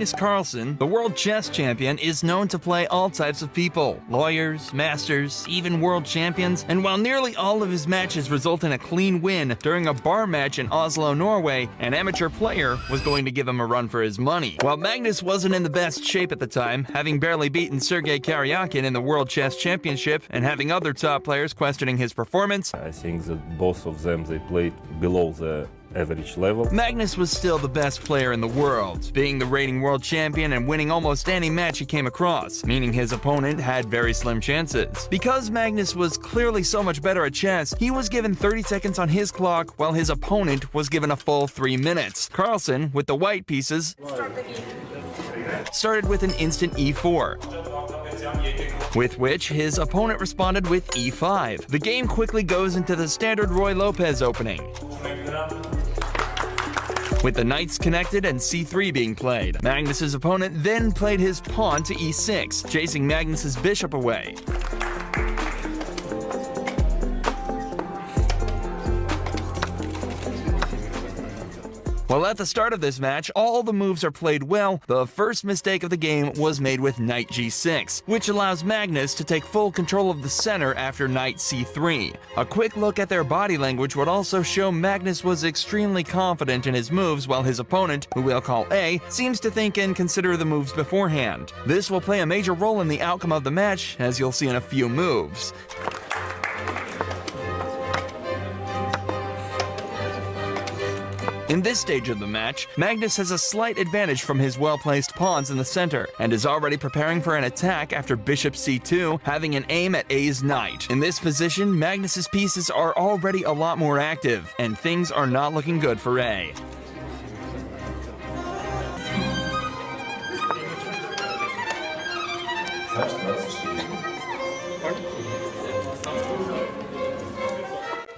Magnus Carlsen, the world chess champion, is known to play all types of people: lawyers, masters, even world champions, and while nearly all of his matches result in a clean win, during a bar match in Oslo, Norway, an amateur player was going to give him a run for his money. While Magnus wasn't in the best shape at the time, having barely beaten Sergei Karyakin in the World Chess Championship and having other top players questioning his performance, I think that both of them, they played below the average level. Magnus was still the best player in the world, being the reigning world champion and winning almost any match he came across, meaning his opponent had very slim chances. Because Magnus was clearly so much better at chess, he was given 30 seconds on his clock while his opponent was given a full 3 minutes. Carlsen, with the white pieces, started with an instant e4, with which his opponent responded with e5. The game quickly goes into the standard Roy Lopez opening, with the knights connected and c3 being played. Magnus's opponent then played his pawn to e6, chasing Magnus's bishop away. While at the start of this match, all the moves are played well, the first mistake of the game was made with knight g6, which allows Magnus to take full control of the center after knight c3. A quick look at their body language would also show Magnus was extremely confident in his moves, while his opponent, who we'll call A, seems to think and consider the moves beforehand. This will play a major role in the outcome of the match, as you'll see in a few moves. In this stage of the match, Magnus has a slight advantage from his well-placed pawns in the center, and is already preparing for an attack after bishop c2, having an aim at A's knight. In this position, Magnus's pieces are already a lot more active, and things are not looking good for A.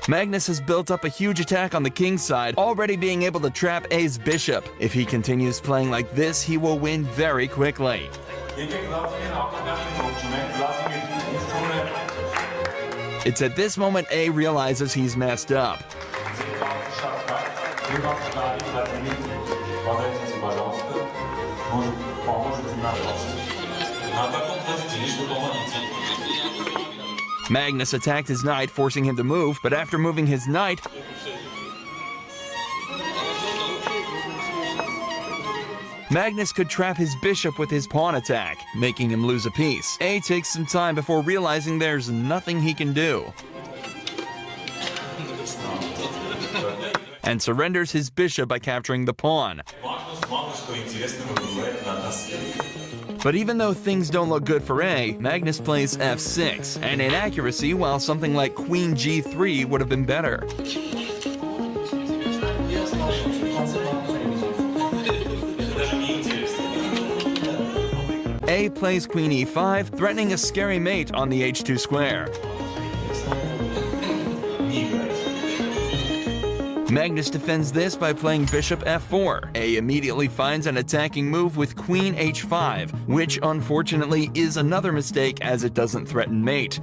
Magnus has built up a huge attack on the king's side, already being able to trap A's bishop. If he continues playing like this, he will win very quickly. It's at this moment A realizes he's messed up. Magnus attacked his knight, forcing him to move, but after moving his knight, Magnus could trap his bishop with his pawn attack, making him lose a piece. A takes some time before realizing there's nothing he can do, and surrenders his bishop by capturing the pawn. But even though things don't look good for A, Magnus plays f6, an inaccuracy while something like queen g3 would have been better. A plays queen e5, threatening a scary mate on the h2 square. Magnus defends this by playing bishop f4. A immediately finds an attacking move with queen h5, which unfortunately is another mistake as it doesn't threaten mate.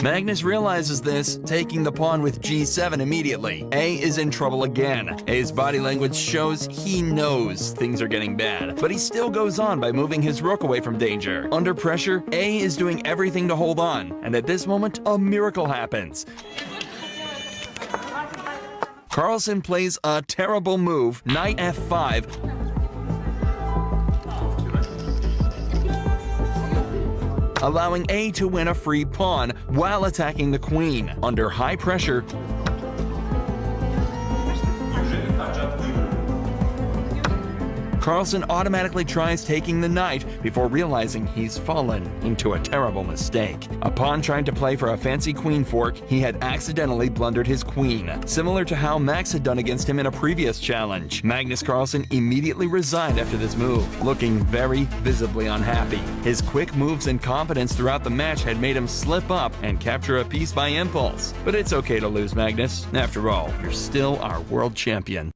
Magnus realizes this, taking the pawn with g7 immediately. A is in trouble again. A's body language shows he knows things are getting bad, but he still goes on by moving his rook away from danger. Under pressure, A is doing everything to hold on, and at this moment, a miracle happens. Carlsen plays a terrible move, knight f5, allowing A to win a free pawn while attacking the queen. Under high pressure, Carlsen automatically tries taking the knight before realizing he's fallen into a terrible mistake. Upon trying to play for a fancy queen fork, he had accidentally blundered his queen, similar to how Max had done against him in a previous challenge. Magnus Carlsen immediately resigned after this move, looking very visibly unhappy. His quick moves and confidence throughout the match had made him slip up and capture a piece by impulse. But it's okay to lose, Magnus. After all, you're still our world champion.